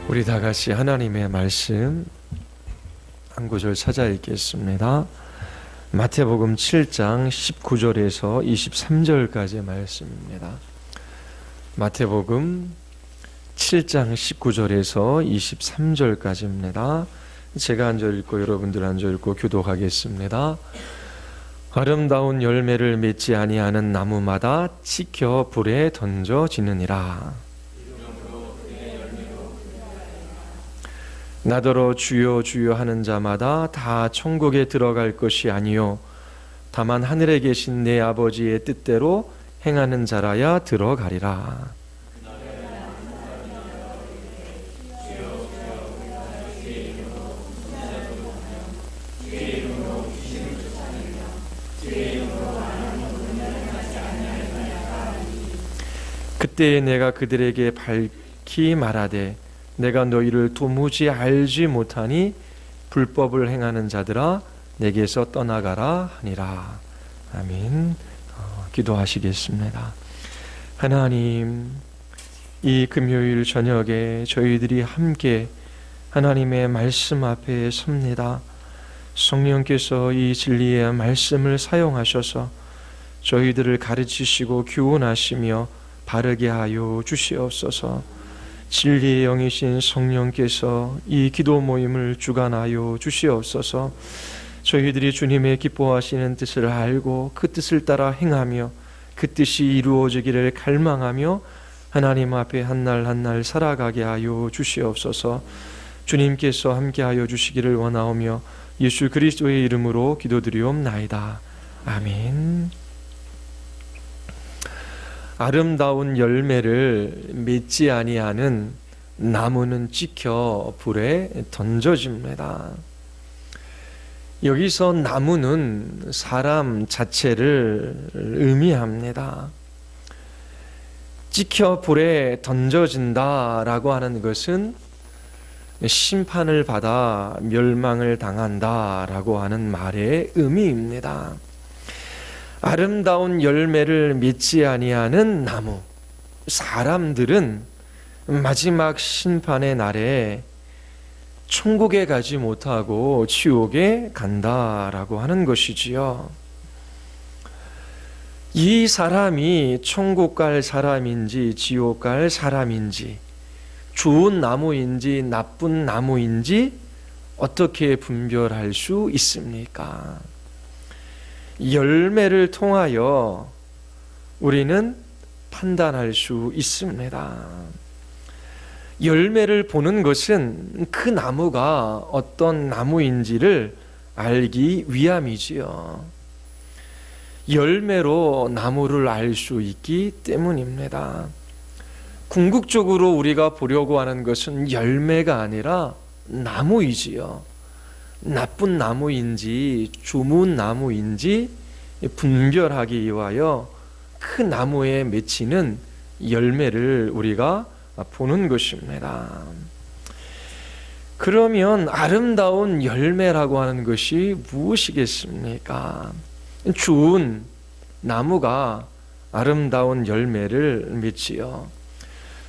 우리 다 같이 하나님의 말씀 한 구절 찾아 읽겠습니다. 마태복음 7장 19절에서 23절까지의 말씀입니다. 마태복음 7장 19절에서 23절까지입니다. 제가 앉아 읽고 여러분들 앉아 읽고 교독하겠습니다. 아름다운 열매를 맺지 아니하는 나무마다 찍혀 불에 던져지느니라. 나더러 주여 주여 하는 자마다 다 천국에 들어갈 것이 아니요 다만 하늘에 계신 내 아버지의 뜻대로 행하는 자라야 들어가리라. 그때에 내가 그들에게 밝히 말하되 내가 너희를 도무지 알지 못하니 불법을 행하는 자들아 내게서 떠나가라 하니라. 아멘. 기도하시겠습니다. 하나님, 이 금요일 저녁에 저희들이 함께 하나님의 말씀 앞에 섭니다. 성령께서 이 진리의 말씀을 사용하셔서 저희들을 가르치시고 교훈하시며 바르게 하여 주시옵소서. 진리의 영이신 성령께서 이 기도 모임을 주관하여 주시옵소서. 저희들이 주님의 기뻐하시는 뜻을 알고 그 뜻을 따라 행하며 그 뜻이 이루어지기를 갈망하며 하나님 앞에 한 날 한 날 살아가게 하여 주시옵소서. 주님께서 함께하여 주시기를 원하오며 예수 그리스도의 이름으로 기도드리옵나이다. 아멘. 아름다운 열매를 맺지 아니하는 나무는 찍혀 불에 던져집니다. 여기서 나무는 사람 자체를 의미합니다. 찍혀 불에 던져진다라고 하는 것은 심판을 받아 멸망을 당한다라고 하는 말의 의미입니다. 아름다운 열매를 맺지 아니하는 나무, 사람들은 마지막 심판의 날에 천국에 가지 못하고 지옥에 간다라고 하는 것이지요. 이 사람이 천국 갈 사람인지 지옥 갈 사람인지 좋은 나무인지 나쁜 나무인지 어떻게 분별할 수 있습니까? 열매를 통하여 우리는 판단할 수 있습니다. 열매를 보는 것은 그 나무가 어떤 나무인지를 알기 위함이지요. 열매로 나무를 알 수 있기 때문입니다. 궁극적으로 우리가 보려고 하는 것은 열매가 아니라 나무이지요. 나쁜 나무인지 좋은 나무인지 분별하기 위하여 그 나무에 맺히는 열매를 우리가 보는 것입니다. 그러면 아름다운 열매라고 하는 것이 무엇이겠습니까? 좋은 나무가 아름다운 열매를 맺지요.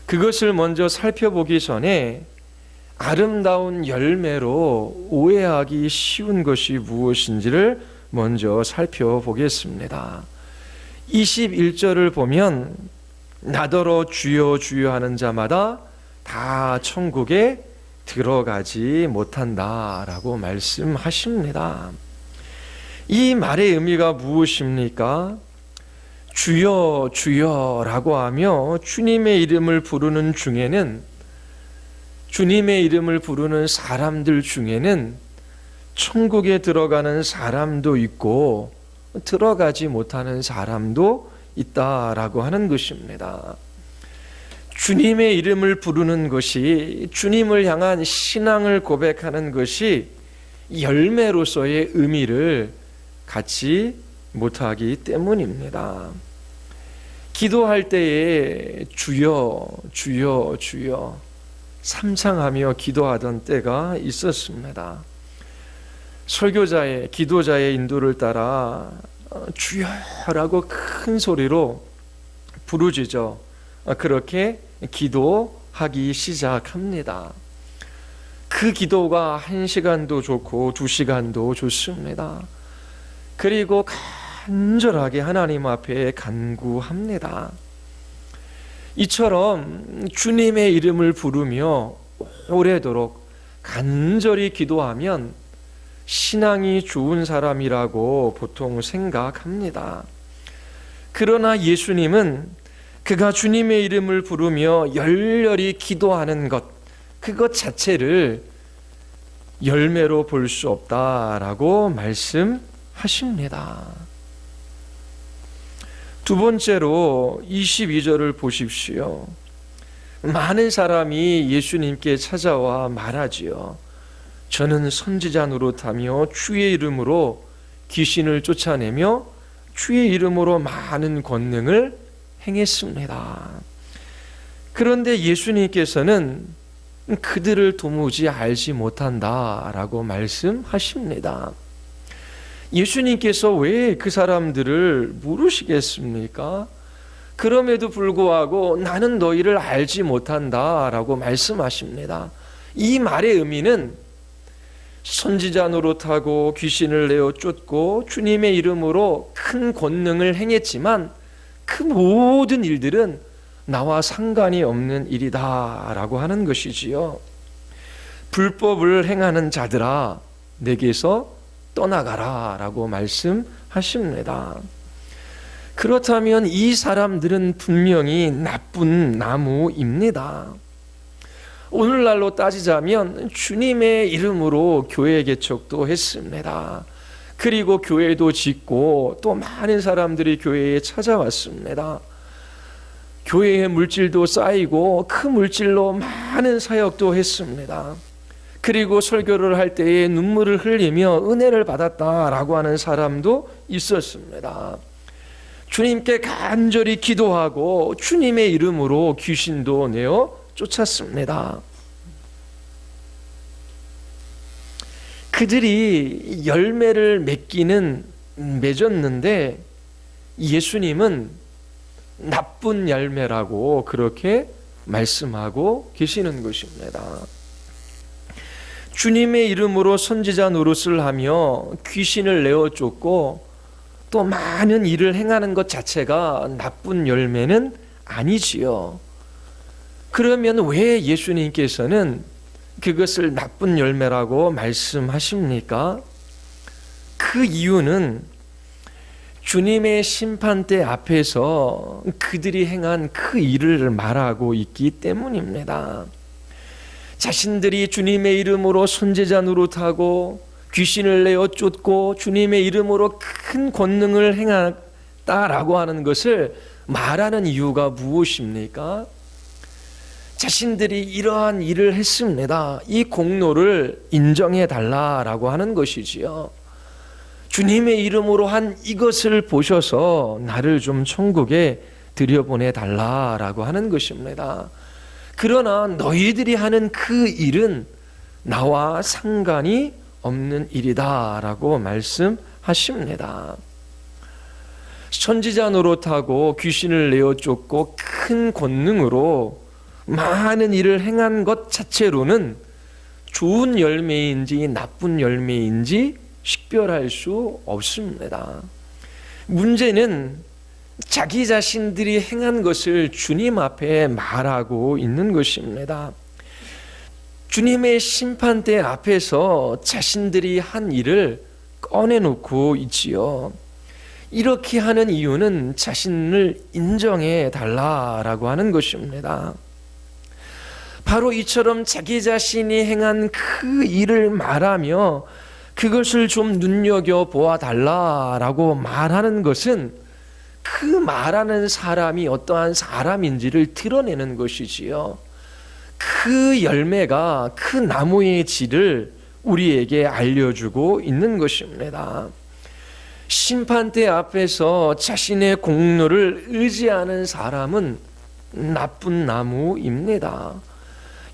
그것을 먼저 살펴보기 전에 아름다운 열매로 오해하기 쉬운 것이 무엇인지를 먼저 살펴보겠습니다. 21절을 보면 나더러 주여 주여 하는 자마다 다 천국에 들어가지 못한다라고 말씀하십니다. 이 말의 의미가 무엇입니까? 주여 주여라고 하며 주님의 이름을 부르는 중에는 주님의 이름을 부르는 사람들 중에는 천국에 들어가는 사람도 있고 들어가지 못하는 사람도 있다라고 하는 것입니다. 주님의 이름을 부르는 것이 주님을 향한 신앙을 고백하는 것이 열매로서의 의미를 갖지 못하기 때문입니다. 기도할 때에 주여 주여 주여 삼창하며 기도하던 때가 있었습니다. 설교자의 기도자의 인도를 따라 주여라고 큰 소리로 부르짖어 그렇게 기도 하기 시작합니다. 그 기도가 1시간도 좋고 2시간도 좋습니다. 그리고 간절하게 하나님 앞에 간구합니다. 이처럼 주님의 이름을 부르며 오래도록 간절히 기도하면 신앙이 좋은 사람이라고 보통 생각합니다. 그러나 예수님은 그가 주님의 이름을 부르며 열렬히 기도하는 것, 그것 자체를 열매로 볼 수 없다라고 말씀하십니다. 두 번째로 22절을 보십시오. 많은 사람이 예수님께 찾아와 말하지요. 저는 선지자 노릇하며 주의 이름으로 귀신을 쫓아내며 주의 이름으로 많은 권능을 행했습니다. 그런데 예수님께서는 그들을 도무지 알지 못한다라고 말씀하십니다. 예수님께서 왜 그 사람들을 모르시겠습니까? 그럼에도 불구하고 나는 너희를 알지 못한다라고 말씀하십니다. 이 말의 의미는 선지자 노릇하고 귀신을 내어 쫓고 주님의 이름으로 큰 권능을 행했지만 그 모든 일들은 나와 상관이 없는 일이다 라고 하는 것이지요. 불법을 행하는 자들아 내게서 떠나가라 라고 말씀하십니다. 그렇다면 이 사람들은 분명히 나쁜 나무입니다. 오늘날로 따지자면 주님의 이름으로 교회 개척도 했습니다. 그리고 교회도 짓고 또 많은 사람들이 교회에 찾아왔습니다. 교회의 물질도 쌓이고 그 물질로 많은 사역도 했습니다. 그리고 설교를 할 때에 눈물을 흘리며 은혜를 받았다라고 하는 사람도 있었습니다. 주님께 간절히 기도하고 주님의 이름으로 귀신도 내어 쫓았습니다. 그들이 열매를 맺었는데 예수님은 나쁜 열매라고 그렇게 말씀하고 계시는 것입니다. 주님의 이름으로 선지자 노릇을 하며 귀신을 내어 쫓고 또 많은 일을 행하는 것 자체가 나쁜 열매는 아니지요. 그러면 왜 예수님께서는 그것을 나쁜 열매라고 말씀하십니까? 그 이유는 주님의 심판대 앞에서 그들이 행한 그 일을 말하고 있기 때문입니다. 자신들이 주님의 이름으로 선지자 노릇하고 귀신을 내어 쫓고 주님의 이름으로 큰 권능을 행했다라고 하는 것을 말하는 이유가 무엇입니까? 자신들이 이러한 일을 했습니다. 이 공로를 인정해 달라라고 하는 것이지요. 주님의 이름으로 한 이것을 보셔서 나를 좀 천국에 들여보내 달라라고 하는 것입니다. 그러나 너희들이 하는 그 일은 나와 상관이 없는 일이다라고 말씀하십니다. 선지자 노릇하고 귀신을 내어 쫓고 큰 권능으로 많은 일을 행한 것 자체로는 좋은 열매인지 나쁜 열매인지 식별할 수 없습니다. 문제는 자기 자신들이 행한 것을 주님 앞에 말하고 있는 것입니다. 주님의 심판대 앞에서 자신들이 한 일을 꺼내놓고 있지요. 이렇게 하는 이유는 자신을 인정해 달라라고 하는 것입니다. 바로 이처럼 자기 자신이 행한 그 일을 말하며 그것을 좀 눈여겨보아 달라라고 말하는 것은 그 말하는 사람이 어떠한 사람인지를 드러내는 것이지요. 그 열매가 그 나무의 질을 우리에게 알려주고 있는 것입니다. 심판대 앞에서 자신의 공로를 의지하는 사람은 나쁜 나무입니다.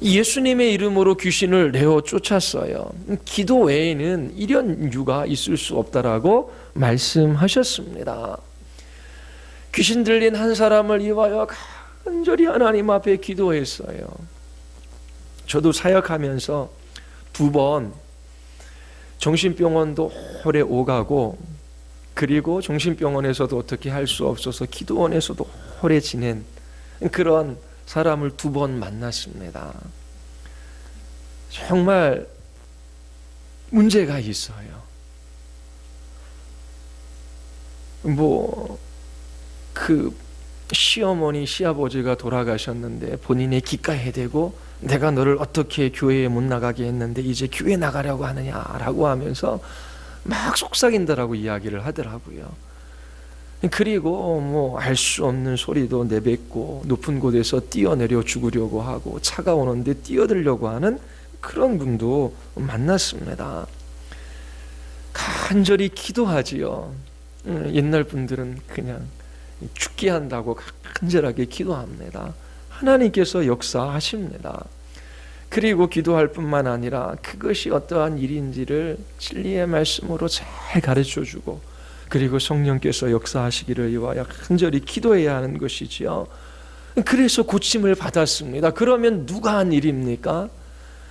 예수님의 이름으로 귀신을 내어 쫓았어요. 기도 외에는 이런 이유가 있을 수 없다라고 말씀하셨습니다. 귀신 들린 한 사람을 위하여 간절히 하나님 앞에 기도했어요. 저도 사역하면서 2번 정신병원도 오래 오가고, 그리고 정신병원에서도 어떻게 할 수 없어서 기도원에서도 오래 지낸 그런 사람을 2번 만났습니다. 정말 문제가 있어요. 시어머니, 시아버지가 돌아가셨는데 본인의 귓가에 대고 내가 너를 어떻게 교회에 못 나가게 했는데 이제 교회 나가려고 하느냐라고 하면서 막 속삭인다라고 이야기를 하더라고요. 그리고 알 수 없는 소리도 내뱉고 높은 곳에서 뛰어내려 죽으려고 하고 차가 오는데 뛰어들려고 하는 그런 분도 만났습니다. 간절히 기도하지요. 옛날 분들은 그냥 죽게 한다고 간절하게 기도합니다. 하나님께서 역사하십니다. 그리고 기도할 뿐만 아니라 그것이 어떠한 일인지를 진리의 말씀으로 잘 가르쳐주고, 그리고 성령께서 역사하시기를 위하여 간절히 기도해야 하는 것이지요. 그래서 고침을 받았습니다. 그러면 누가 한 일입니까?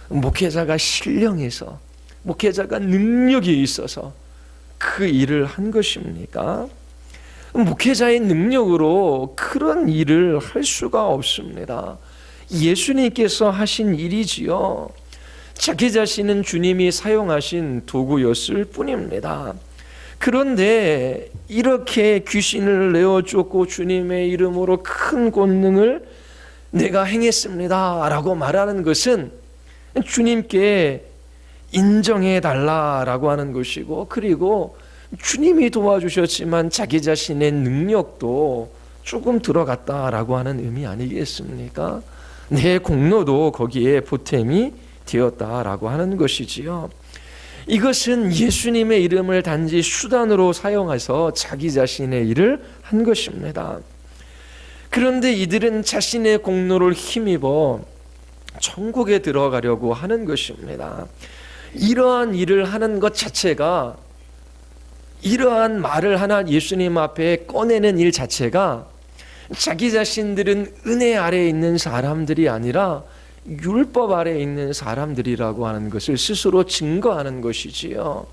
목회자가 신령해서, 목회자가 능력이 있어서 그 일을 한 것입니까? 목회자의 능력으로 그런 일을 할 수가 없습니다. 예수님께서 하신 일이지요. 자기 자신은 주님이 사용하신 도구였을 뿐입니다. 그런데 이렇게 귀신을 내어 쫓고 주님의 이름으로 큰 권능을 내가 행했습니다 라고 말하는 것은 주님께 인정해 달라라고 하는 것이고, 그리고 주님이 도와주셨지만 자기 자신의 능력도 조금 들어갔다라고 하는 의미 아니겠습니까? 내 공로도 거기에 보탬이 되었다라고 하는 것이지요. 이것은 예수님의 이름을 단지 수단으로 사용해서 자기 자신의 일을 한 것입니다. 그런데 이들은 자신의 공로를 힘입어 천국에 들어가려고 하는 것입니다. 이러한 일을 하는 것 자체가, 이러한 말을 하나 예수님 앞에 꺼내는 일 자체가 자기 자신들은 은혜 아래에 있는 사람들이 아니라 율법 아래에 있는 사람들이라고 하는 것을 스스로 증거하는 것이지요.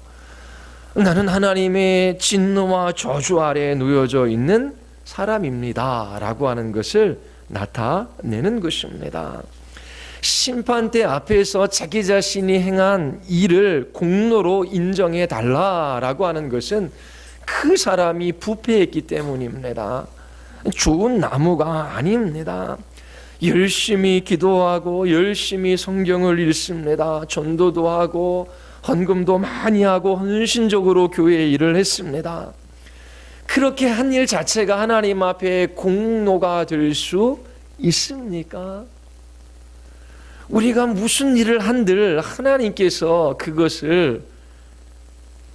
나는 하나님의 진노와 저주 아래에 놓여져 있는 사람입니다 라고 하는 것을 나타내는 것입니다. 심판대 앞에서 자기 자신이 행한 일을 공로로 인정해 달라라고 하는 것은 그 사람이 부패했기 때문입니다. 좋은 나무가 아닙니다. 열심히 기도하고 열심히 성경을 읽습니다. 전도도 하고 헌금도 많이 하고 헌신적으로 교회에 일을 했습니다. 그렇게 한 일 자체가 하나님 앞에 공로가 될 수 있습니까? 우리가 무슨 일을 한들 하나님께서 그것을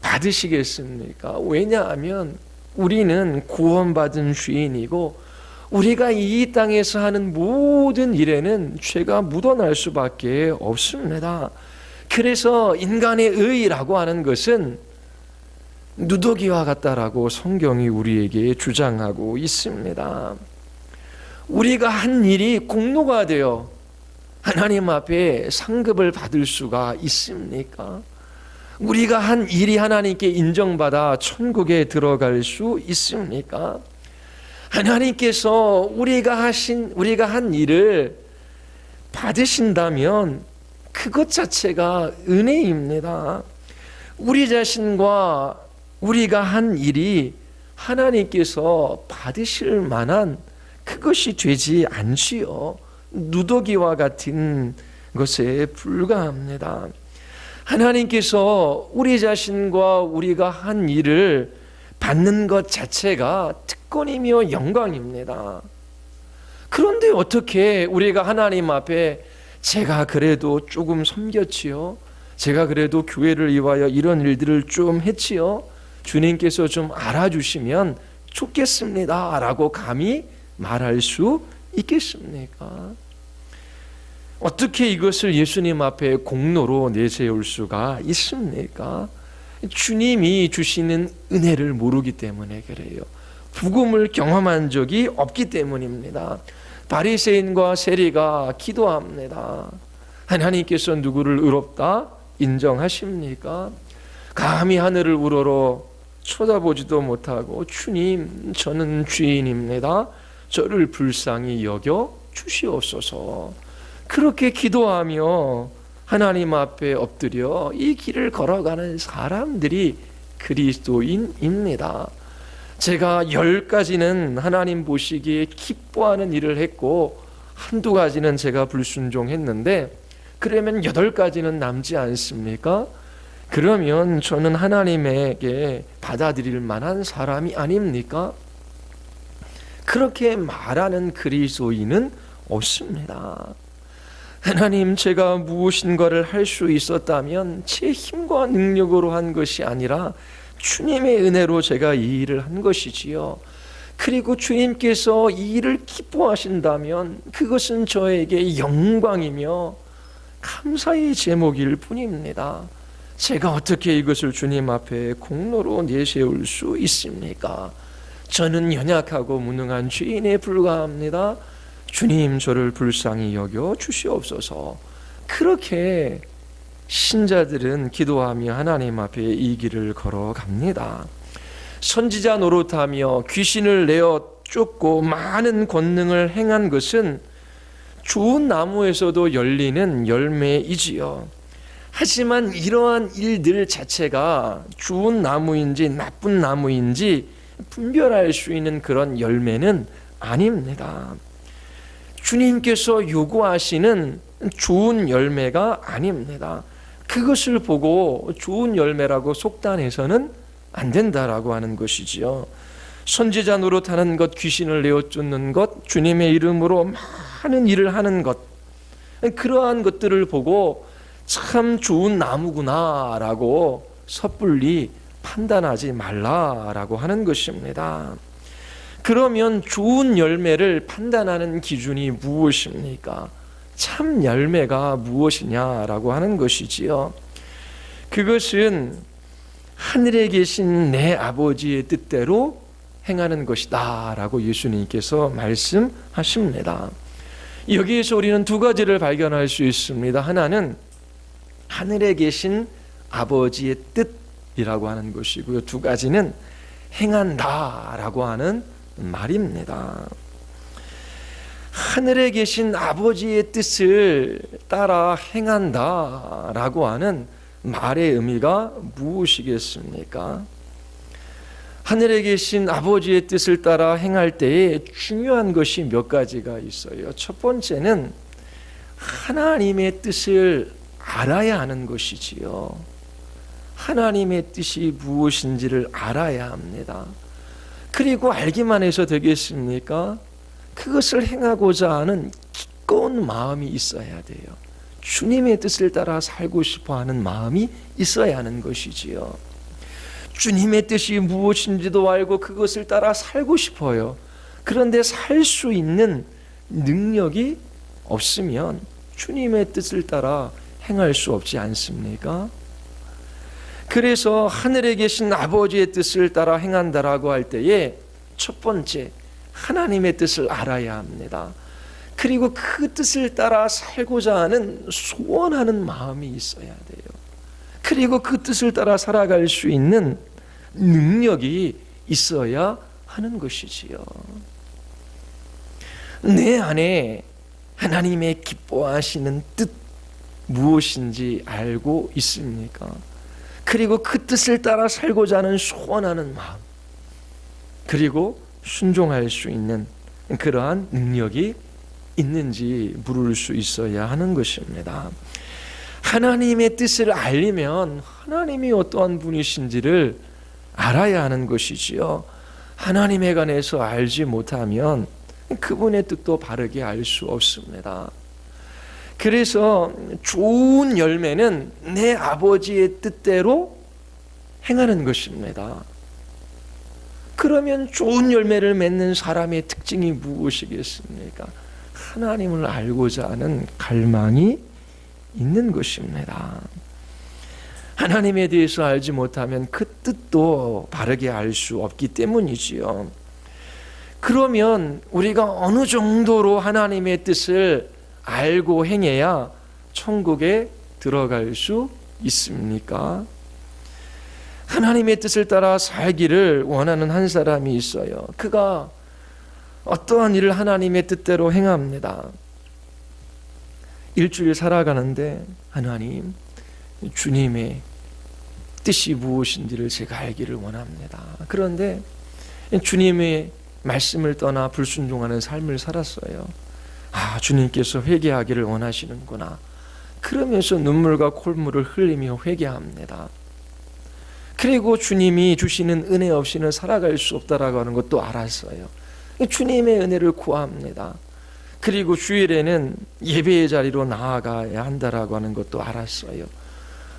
받으시겠습니까? 왜냐하면 우리는 구원받은 죄인이고, 우리가 이 땅에서 하는 모든 일에는 죄가 묻어날 수밖에 없습니다. 그래서 인간의 의라고 하는 것은 누더기와 같다라고 성경이 우리에게 주장하고 있습니다. 우리가 한 일이 공로가 되어 하나님 앞에 상급을 받을 수가 있습니까? 우리가 한 일이 하나님께 인정받아 천국에 들어갈 수 있습니까? 하나님께서 우리가 한 일을 받으신다면 그것 자체가 은혜입니다. 우리 자신과 우리가 한 일이 하나님께서 받으실 만한 그것이 되지 않지요. 누더기와 같은 것에 불과합니다. 하나님께서 우리 자신과 우리가 한 일을 받는 것 자체가 특권이며 영광입니다. 그런데 어떻게 우리가 하나님 앞에 제가 그래도 조금 섬겼지요? 제가 그래도 교회를 위하여 이런 일들을 좀 했지요? 주님께서 좀 알아주시면 좋겠습니다 라고 감히 말할 수 있겠습니까? 어떻게 이것을 예수님 앞에 공로로 내세울 수가 있습니까? 주님이 주시는 은혜를 모르기 때문에 그래요. 복음을 경험한 적이 없기 때문입니다. 바리새인과 세리가 기도합니다. 하나님께서 누구를 의롭다 인정하십니까? 감히 하늘을 우러러 쳐다보지도 못하고 주님, 저는 죄인입니다. 저를 불쌍히 여겨 주시옵소서. 그렇게 기도하며 하나님 앞에 엎드려 이 길을 걸어가는 사람들이 그리스도인입니다. 제가 10가지는 하나님 보시기에 기뻐하는 일을 했고 한두 가지는 제가 불순종했는데 그러면 8가지는 남지 않습니까? 그러면 저는 하나님에게 받아들일 만한 사람이 아닙니까? 그렇게 말하는 그리스도인은 없습니다. 하나님, 제가 무엇인가를 할 수 있었다면 제 힘과 능력으로 한 것이 아니라 주님의 은혜로 제가 이 일을 한 것이지요. 그리고 주님께서 이 일을 기뻐하신다면 그것은 저에게 영광이며 감사의 제목일 뿐입니다. 제가 어떻게 이것을 주님 앞에 공로로 내세울 수 있습니까? 저는 연약하고 무능한 죄인에 불과합니다. 주님, 저를 불쌍히 여겨 주시옵소서. 그렇게 신자들은 기도하며 하나님 앞에 이 길을 걸어갑니다. 선지자 노릇하며 귀신을 내어 쫓고 많은 권능을 행한 것은 좋은 나무에서도 열리는 열매이지요. 하지만 이러한 일들 자체가 좋은 나무인지 나쁜 나무인지 분별할 수 있는 그런 열매는 아닙니다. 주님께서 요구하시는 좋은 열매가 아닙니다. 그것을 보고 좋은 열매라고 속단해서는 안 된다라고 하는 것이지요. 선지자 노릇하는 것, 귀신을 내어 쫓는 것, 주님의 이름으로 많은 일을 하는 것, 그러한 것들을 보고 참 좋은 나무구나라고 섣불리 판단하지 말라라고 하는 것입니다. 그러면 좋은 열매를 판단하는 기준이 무엇입니까? 참 열매가 무엇이냐라고 하는 것이지요. 그것은 하늘에 계신 내 아버지의 뜻대로 행하는 것이다 라고 예수님께서 말씀하십니다. 여기에서 우리는 두 가지를 발견할 수 있습니다. 하나는 하늘에 계신 아버지의 뜻이라고 하는 것이고요. 두 가지는 행한다 라고 하는 말입니다. 하늘에 계신 아버지의 뜻을 따라 행한다 라고 하는 말의 의미가 무엇이겠습니까? 하늘에 계신 아버지의 뜻을 따라 행할 때에 중요한 것이 몇 가지가 있어요. 첫 번째는 하나님의 뜻을 알아야 하는 것이지요. 하나님의 뜻이 무엇인지를 알아야 합니다. 그리고 알기만 해서 되겠습니까? 그것을 행하고자 하는 기꺼운 마음이 있어야 돼요. 주님의 뜻을 따라 살고 싶어 하는 마음이 있어야 하는 것이지요. 주님의 뜻이 무엇인지도 알고 그것을 따라 살고 싶어요. 그런데 살 수 있는 능력이 없으면 주님의 뜻을 따라 행할 수 없지 않습니까? 그래서 하늘에 계신 아버지의 뜻을 따라 행한다라고 할 때에 첫 번째, 하나님의 뜻을 알아야 합니다. 그리고 그 뜻을 따라 살고자 하는 소원하는 마음이 있어야 돼요. 그리고 그 뜻을 따라 살아갈 수 있는 능력이 있어야 하는 것이지요. 내 안에 하나님의 기뻐하시는 뜻 무엇인지 알고 있습니까? 그리고 그 뜻을 따라 살고자 하는 소원하는 마음, 그리고 순종할 수 있는 그러한 능력이 있는지 물을 수 있어야 하는 것입니다. 하나님의 뜻을 알리면 하나님이 어떠한 분이신지를 알아야 하는 것이지요. 하나님에 관해서 알지 못하면 그분의 뜻도 바르게 알 수 없습니다. 그래서 좋은 열매는 내 아버지의 뜻대로 행하는 것입니다. 그러면 좋은 열매를 맺는 사람의 특징이 무엇이겠습니까? 하나님을 알고자 하는 갈망이 있는 것입니다. 하나님에 대해서 알지 못하면 그 뜻도 바르게 알 수 없기 때문이지요. 그러면 우리가 어느 정도로 하나님의 뜻을 알고 행해야 천국에 들어갈 수 있습니까? 하나님의 뜻을 따라 살기를 원하는 한 사람이 있어요. 그가 어떠한 일을 하나님의 뜻대로 행합니다. 일주일 살아가는데 하나님, 주님의 뜻이 무엇인지를 제가 알기를 원합니다. 그런데 주님의 말씀을 떠나 불순종하는 삶을 살았어요. 주님께서 회개하기를 원하시는구나. 그러면서 눈물과 콧물을 흘리며 회개합니다. 그리고 주님이 주시는 은혜 없이는 살아갈 수 없다라고 하는 것도 알았어요. 주님의 은혜를 구합니다. 그리고 주일에는 예배의 자리로 나아가야 한다라고 하는 것도 알았어요.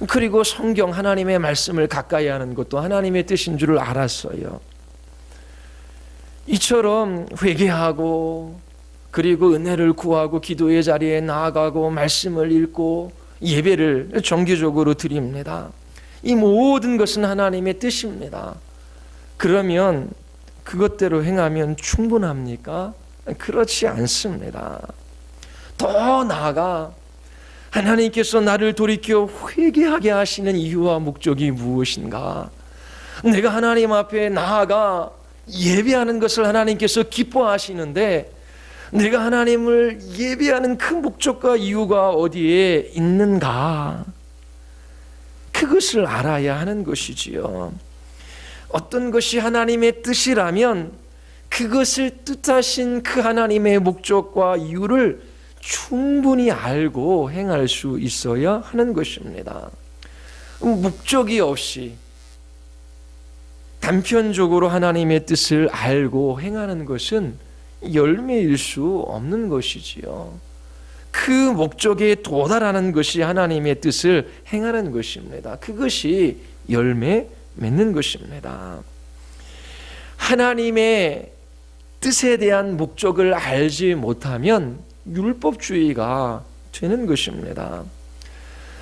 그리고 성경 하나님의 말씀을 가까이 하는 것도 하나님의 뜻인 줄을 알았어요. 이처럼 회개하고 그리고 은혜를 구하고 기도의 자리에 나아가고 말씀을 읽고 예배를 정기적으로 드립니다. 이 모든 것은 하나님의 뜻입니다. 그러면 그것대로 행하면 충분합니까? 그렇지 않습니다. 더 나아가 하나님께서 나를 돌이켜 회개하게 하시는 이유와 목적이 무엇인가? 내가 하나님 앞에 나아가 예배하는 것을 하나님께서 기뻐하시는데 내가 하나님을 예배하는 그 목적과 이유가 어디에 있는가? 그것을 알아야 하는 것이지요. 어떤 것이 하나님의 뜻이라면 그것을 뜻하신 그 하나님의 목적과 이유를 충분히 알고 행할 수 있어야 하는 것입니다. 목적이 없이 단편적으로 하나님의 뜻을 알고 행하는 것은 열매일 수 없는 것이지요. 그 목적에 도달하는 것이 하나님의 뜻을 행하는 것입니다. 그것이 열매 맺는 것입니다. 하나님의 뜻에 대한 목적을 알지 못하면 율법주의가 되는 것입니다.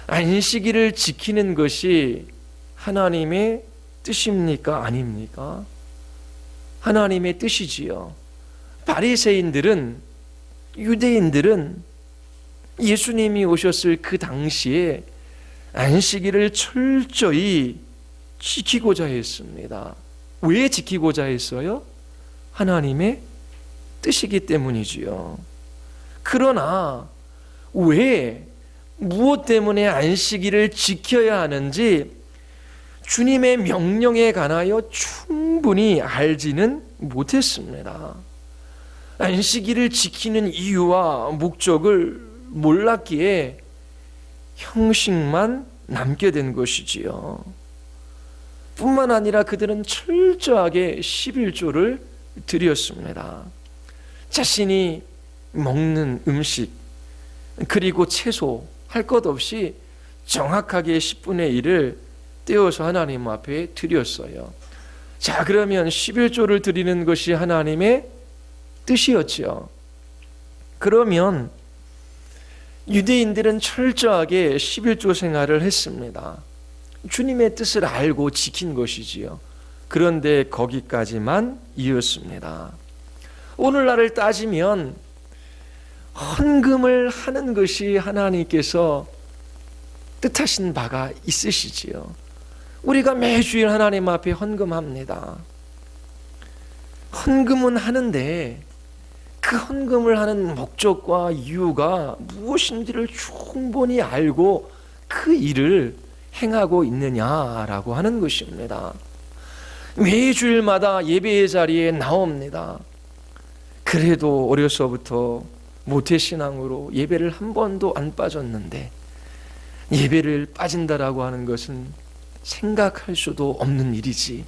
안식일을 지키는 것이 하나님의 뜻입니까? 아닙니까? 하나님의 뜻이지요. 바리새인들은, 유대인들은 예수님이 오셨을 그 당시에 안식일을 철저히 지키고자 했습니다. 왜 지키고자 했어요? 하나님의 뜻이기 때문이지요. 그러나 왜, 무엇 때문에 안식일을 지켜야 하는지 주님의 명령에 관하여 충분히 알지는 못했습니다. 안식일을 지키는 이유와 목적을 몰랐기에 형식만 남게 된 것이지요. 뿐만 아니라 그들은 철저하게 11조를 드렸습니다. 자신이 먹는 음식 그리고 채소 할 것 없이 정확하게 10분의 1을 떼어서 하나님 앞에 드렸어요. 자, 그러면 11조를 드리는 것이 하나님의 뜻이었죠. 그러면 유대인들은 철저하게 11조 생활을 했습니다. 주님의 뜻을 알고 지킨 것이지요. 그런데 거기까지만 이었습니다. 오늘날을 따지면 헌금을 하는 것이 하나님께서 뜻하신 바가 있으시지요. 우리가 매주일 하나님 앞에 헌금합니다. 헌금은 하는데 그 헌금을 하는 목적과 이유가 무엇인지를 충분히 알고 그 일을 행하고 있느냐라고 하는 것입니다. 매주일마다 예배의 자리에 나옵니다. 그래도 어려서부터 모태신앙으로 예배를 한 번도 안 빠졌는데 예배를 빠진다라고 하는 것은 생각할 수도 없는 일이지.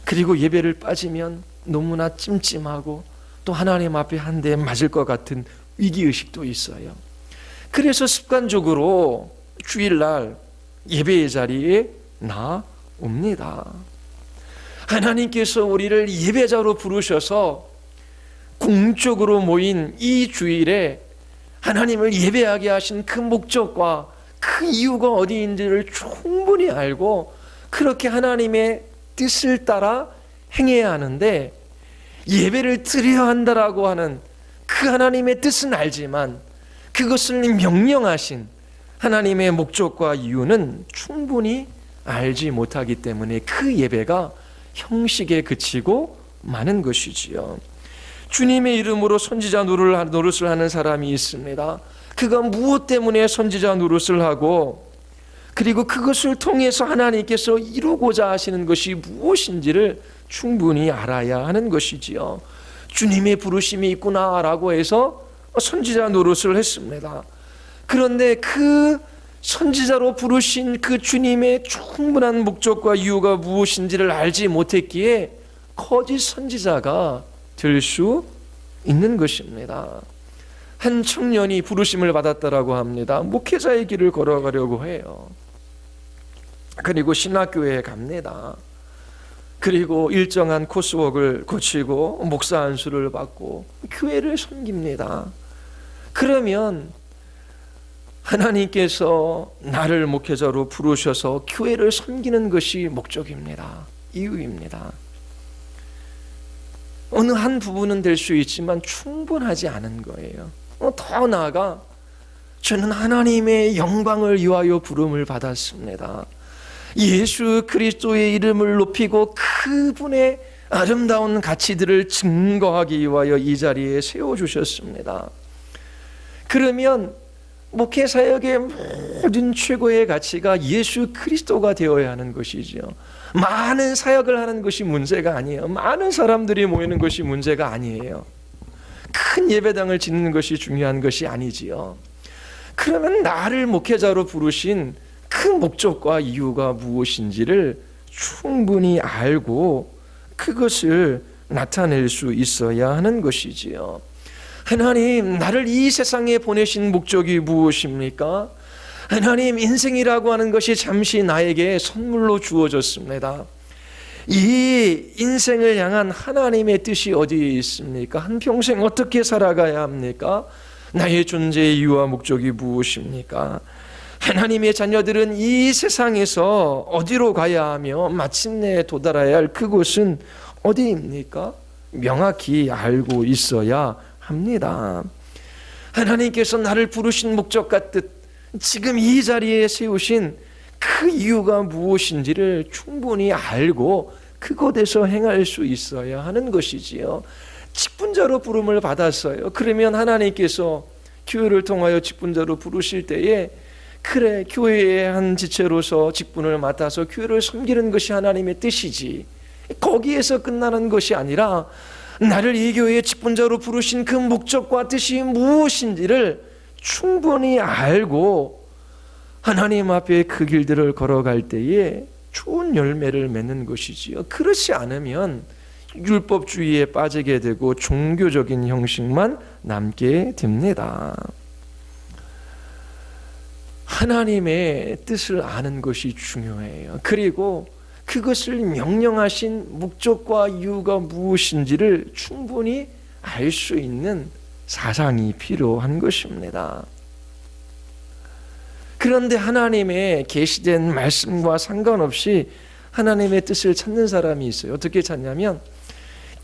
그리고 예배를 빠지면 너무나 찜찜하고 또 하나님 앞에 한 대 맞을 것 같은 위기의식도 있어요. 그래서 습관적으로 주일날 예배의 자리에 나옵니다. 하나님께서 우리를 예배자로 부르셔서 공적으로 모인 이 주일에 하나님을 예배하게 하신 그 목적과 그 이유가 어디인지를 충분히 알고 그렇게 하나님의 뜻을 따라 행해야 하는데 예배를 드려야 한다라고 하는 그 하나님의 뜻은 알지만 그것을 명령하신 하나님의 목적과 이유는 충분히 알지 못하기 때문에 그 예배가 형식에 그치고 마는 것이지요. 주님의 이름으로 선지자 노릇을 하는 사람이 있습니다. 그가 무엇 때문에 선지자 노릇을 하고 그리고 그것을 통해서 하나님께서 이루고자 하시는 것이 무엇인지를 충분히 알아야 하는 것이지요. 주님의 부르심이 있구나라고 해서 선지자 노릇을 했습니다. 그런데 그 선지자로 부르신 그 주님의 충분한 목적과 이유가 무엇인지를 알지 못했기에 거짓 선지자가 될 수 있는 것입니다. 한 청년이 부르심을 받았다라고 합니다. 목회자의 길을 걸어가려고 해요. 그리고 신학교에 갑니다. 그리고 일정한 코스웍을 거치고 목사 안수를 받고 교회를 섬깁니다. 그러면 하나님께서 나를 목회자로 부르셔서 교회를 섬기는 것이 목적입니다. 이유입니다. 어느 한 부분은 될 수 있지만 충분하지 않은 거예요. 더 나아가 저는 하나님의 영광을 위하여 부름을 받았습니다. 예수 그리스도의 이름을 높이고 그분의 아름다운 가치들을 증거하기 위하여 이 자리에 세워주셨습니다. 그러면 목회 사역의 모든 최고의 가치가 예수 그리스도가 되어야 하는 것이죠. 많은 사역을 하는 것이 문제가 아니에요. 많은 사람들이 모이는 것이 문제가 아니에요. 큰 예배당을 짓는 것이 중요한 것이 아니지요. 그러면 나를 목회자로 부르신 그 목적과 이유가 무엇인지를 충분히 알고 그것을 나타낼 수 있어야 하는 것이지요. 하나님, 나를 이 세상에 보내신 목적이 무엇입니까? 하나님, 인생이라고 하는 것이 잠시 나에게 선물로 주어졌습니다. 이 인생을 향한 하나님의 뜻이 어디에 있습니까? 한평생 어떻게 살아가야 합니까? 나의 존재의 이유와 목적이 무엇입니까? 하나님의 자녀들은 이 세상에서 어디로 가야 하며 마침내 도달해야 할 그곳은 어디입니까? 명확히 알고 있어야 합니다. 하나님께서 나를 부르신 목적과 뜻, 지금 이 자리에 세우신 그 이유가 무엇인지를 충분히 알고 그곳에서 행할 수 있어야 하는 것이지요. 직분자로 부름을 받았어요. 그러면 하나님께서 교회를 통하여 직분자로 부르실 때에 그래, 교회의 한 지체로서 직분을 맡아서 교회를 섬기는 것이 하나님의 뜻이지, 거기에서 끝나는 것이 아니라 나를 이 교회의 직분자로 부르신 그 목적과 뜻이 무엇인지를 충분히 알고 하나님 앞에 그 길들을 걸어갈 때에 좋은 열매를 맺는 것이지요. 그렇지 않으면 율법주의에 빠지게 되고 종교적인 형식만 남게 됩니다. 하나님의 뜻을 아는 것이 중요해요. 그리고 그것을 명령하신 목적과 이유가 무엇인지를 충분히 알 수 있는 사상이 필요한 것입니다. 그런데 하나님의 계시된 말씀과 상관없이 하나님의 뜻을 찾는 사람이 있어요. 어떻게 찾냐면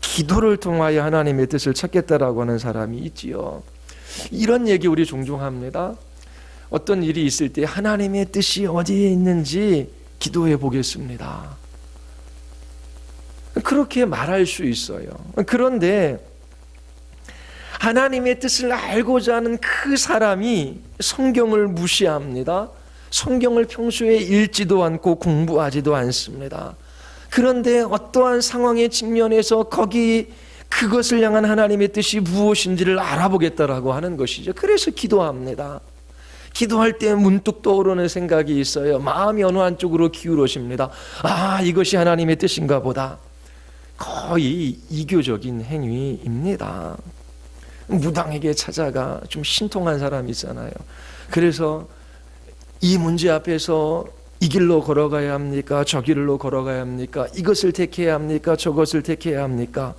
기도를 통하여 하나님의 뜻을 찾겠다라고 하는 사람이 있지요. 이런 얘기 우리 종종 합니다. 어떤 일이 있을 때 하나님의 뜻이 어디에 있는지 기도해 보겠습니다. 그렇게 말할 수 있어요. 그런데 하나님의 뜻을 알고자 하는 그 사람이 성경을 무시합니다. 성경을 평소에 읽지도 않고 공부하지도 않습니다. 그런데 어떠한 상황에 직면해서 그것을 향한 하나님의 뜻이 무엇인지를 알아보겠다라고 하는 것이죠. 그래서 기도합니다. 기도할 때 문득 떠오르는 생각이 있어요. 마음이 어느 한쪽으로 기울어집니다. 아, 이것이 하나님의 뜻인가 보다. 거의 이교적인 행위입니다. 무당에게 찾아가 좀 신통한 사람이 있잖아요. 그래서 이 문제 앞에서 이 길로 걸어가야 합니까? 저 길로 걸어가야 합니까? 이것을 택해야 합니까? 저것을 택해야 합니까?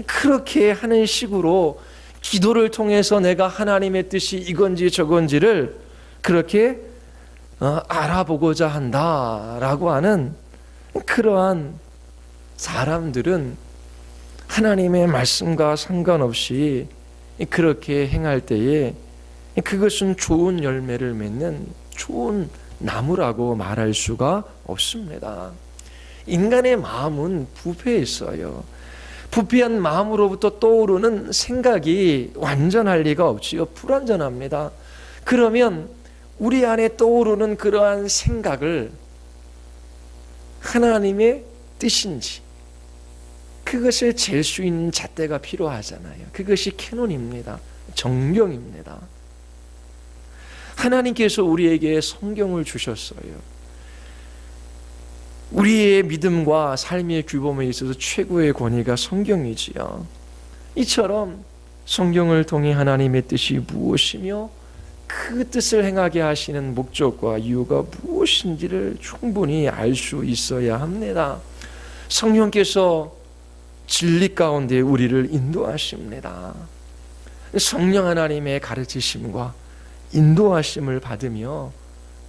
그렇게 하는 식으로 기도를 통해서 내가 하나님의 뜻이 이건지 저건지를 그렇게 알아보고자 한다라고 하는 그러한 사람들은 하나님의 말씀과 상관없이 그렇게 행할 때에 그것은 좋은 열매를 맺는 좋은 나무라고 말할 수가 없습니다. 인간의 마음은 부패했어요. 부패한 마음으로부터 떠오르는 생각이 완전할 리가 없지요. 불완전합니다. 그러면 우리 안에 떠오르는 그러한 생각을 하나님의 뜻인지 그것을 잴 수 있는 잣대가 필요하잖아요. 그것이 캐논입니다. 정경입니다. 하나님께서 우리에게 성경을 주셨어요. 우리의 믿음과 삶의 규범에 있어서 최고의 권위가 성경이지요. 이처럼 성경을 통해 하나님의 뜻이 무엇이며 그 뜻을 행하게 하시는 목적과 이유가 무엇인지를 충분히 알 수 있어야 합니다. 성령께서 진리 가운데 우리를 인도하십니다. 성령 하나님의 가르치심과 인도하심을 받으며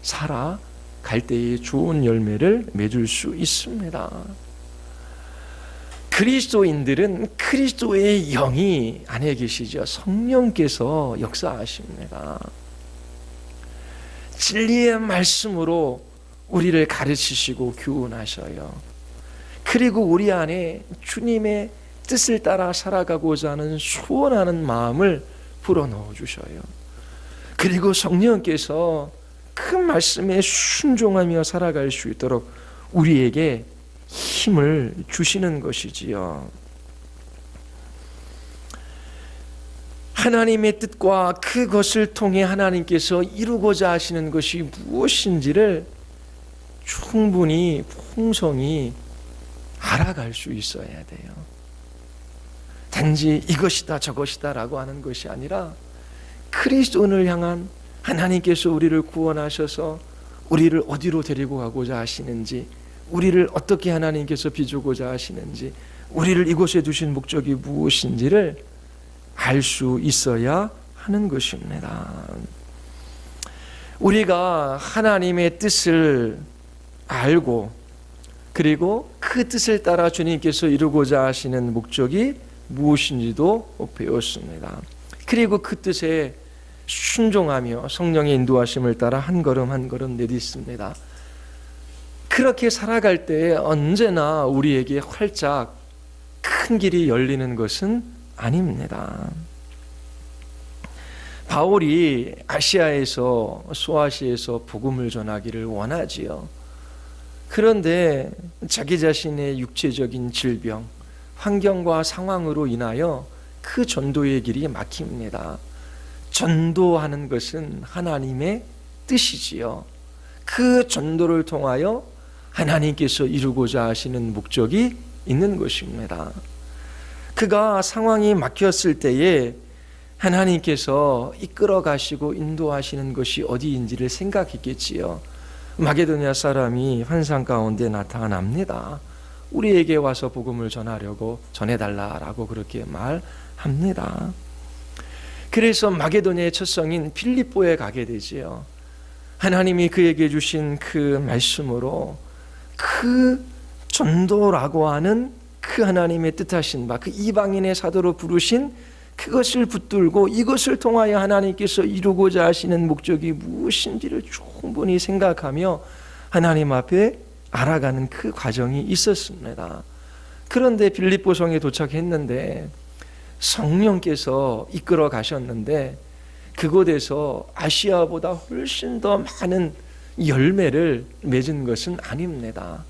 살아갈 때에 좋은 열매를 맺을 수 있습니다. 그리스도인들은 그리스도의 영이 안에 계시죠. 성령께서 역사하십니다. 진리의 말씀으로 우리를 가르치시고 교훈하셔요. 그리고 우리 안에 주님의 뜻을 따라 살아가고자 하는 소원하는 마음을 불어넣어 주셔요. 그리고 성령께서 그 말씀에 순종하며 살아갈 수 있도록 우리에게 힘을 주시는 것이지요. 하나님의 뜻과 그것을 통해 하나님께서 이루고자 하시는 것이 무엇인지를 충분히 풍성히 알아갈 수 있어야 돼요. 단지 이것이다 저것이다 라고 하는 것이 아니라 그리스도를 향한 하나님께서 우리를 구원하셔서 우리를 어디로 데리고 가고자 하시는지, 우리를 어떻게 하나님께서 비추고자 하시는지, 우리를 이곳에 두신 목적이 무엇인지를 알 수 있어야 하는 것입니다. 우리가 하나님의 뜻을 알고 그리고 그 뜻을 따라 주님께서 이루고자 하시는 목적이 무엇인지도 배웠습니다. 그리고 그 뜻에 순종하며 성령의 인도하심을 따라 한 걸음 한 걸음 내딛습니다. 그렇게 살아갈 때에 언제나 우리에게 활짝 큰 길이 열리는 것은 아닙니다. 바울이 아시아에서 소아시아에서 복음을 전하기를 원하지요. 그런데 자기 자신의 육체적인 질병, 환경과 상황으로 인하여 그 전도의 길이 막힙니다. 전도하는 것은 하나님의 뜻이지요. 그 전도를 통하여 하나님께서 이루고자 하시는 목적이 있는 것입니다. 그가 상황이 막혔을 때에 하나님께서 이끌어 가시고 인도하시는 것이 어디인지를 생각했겠지요. 마게도냐 사람이 환상 가운데 나타납니다. 우리에게 와서 복음을 전하려고 전해달라라고 그렇게 말합니다. 그래서 마게도냐의 첫 성인 빌립보에 가게 되지요. 하나님이 그에게 주신 그 말씀으로 그 전도라고 하는 그 하나님의 뜻하신 바, 그 이방인의 사도로 부르신 그것을 붙들고 이것을 통하여 하나님께서 이루고자 하시는 목적이 무엇인지를 충분히 생각하며 하나님 앞에 알아가는 그 과정이 있었습니다. 그런데 빌립보 성에 도착했는데 성령께서 이끌어 가셨는데 그곳에서 아시아보다 훨씬 더 많은 열매를 맺은 것은 아닙니다.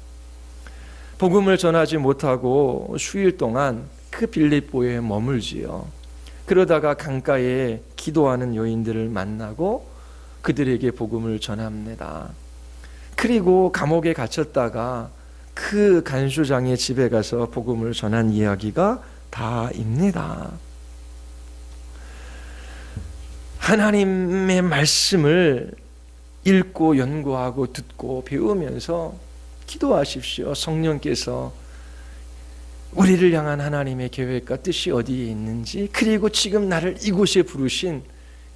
복음을 전하지 못하고 수일 동안 그 빌립보에 머물지요. 그러다가 강가에 기도하는 여인들을 만나고 그들에게 복음을 전합니다. 그리고 감옥에 갇혔다가 그 간수장의 집에 가서 복음을 전한 이야기가 다입니다. 하나님의 말씀을 읽고 연구하고 듣고 배우면서 기도하십시오. 성령께서 우리를 향한 하나님의 계획과 뜻이 어디에 있는지, 그리고 지금 나를 이곳에 부르신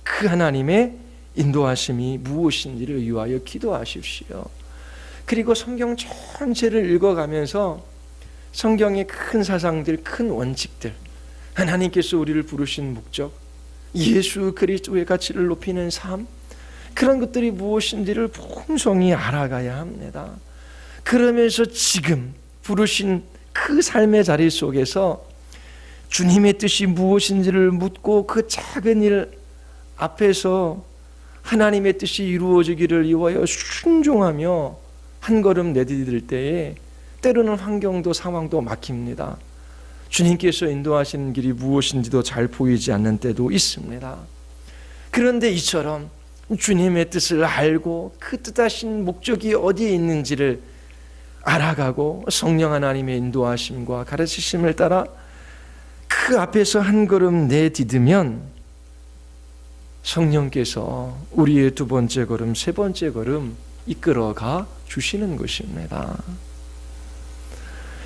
그 하나님의 인도하심이 무엇인지를 위하여 기도하십시오. 그리고 성경 전체를 읽어가면서 성경의 큰 사상들, 큰 원칙들, 하나님께서 우리를 부르신 목적, 예수 그리스도의 가치를 높이는 삶, 그런 것들이 무엇인지를 풍성히 알아가야 합니다. 그러면서 지금 부르신 그 삶의 자리 속에서 주님의 뜻이 무엇인지를 묻고 그 작은 일 앞에서 하나님의 뜻이 이루어지기를 위하여 순종하며 한 걸음 내디딜 때에 때로는 환경도 상황도 막힙니다. 주님께서 인도하시는 길이 무엇인지도 잘 보이지 않는 때도 있습니다. 그런데 이처럼 주님의 뜻을 알고 그 뜻하신 목적이 어디에 있는지를 알아가고 성령 하나님의 인도하심과 가르치심을 따라 그 앞에서 한 걸음 내디디면 성령께서 우리의 두 번째 걸음, 세 번째 걸음 이끌어가 주시는 것입니다.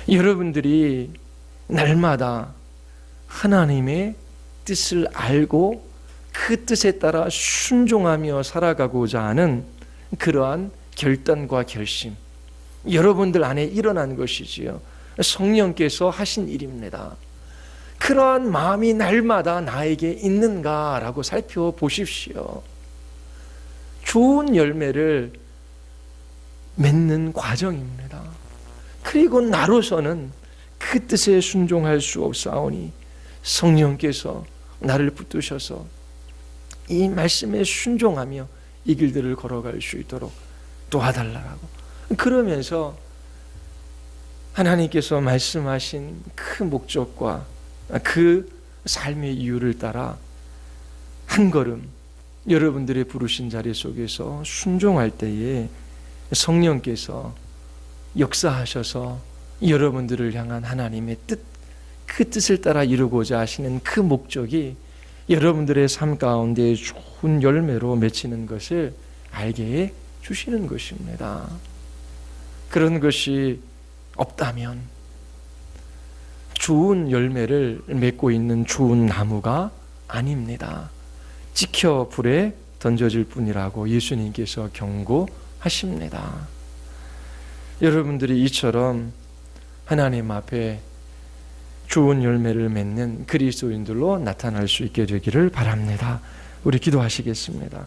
여러분들이 날마다 하나님의 뜻을 알고 그 뜻에 따라 순종하며 살아가고자 하는 그러한 결단과 결심, 여러분들 안에 일어난 것이지요. 성령께서 하신 일입니다. 그러한 마음이 날마다 나에게 있는가라고 살펴보십시오. 좋은 열매를 맺는 과정입니다. 그리고 나로서는 그 뜻에 순종할 수 없사오니 성령께서 나를 붙드셔서 이 말씀에 순종하며 이 길들을 걸어갈 수 있도록 도와달라고, 그러면서 하나님께서 말씀하신 그 목적과 그 삶의 이유를 따라 한 걸음 여러분들의 부르신 자리 속에서 순종할 때에 성령께서 역사하셔서 여러분들을 향한 하나님의 뜻, 그 뜻을 따라 이루고자 하시는 그 목적이 여러분들의 삶 가운데 좋은 열매로 맺히는 것을 알게 해 주시는 것입니다. 그런 것이 없다면 좋은 열매를 맺고 있는 좋은 나무가 아닙니다. 찍혀 불에 던져질 뿐이라고 예수님께서 경고하십니다. 여러분들이 이처럼 하나님 앞에 좋은 열매를 맺는 그리스도인들로 나타날 수 있게 되기를 바랍니다. 우리 기도하시겠습니다.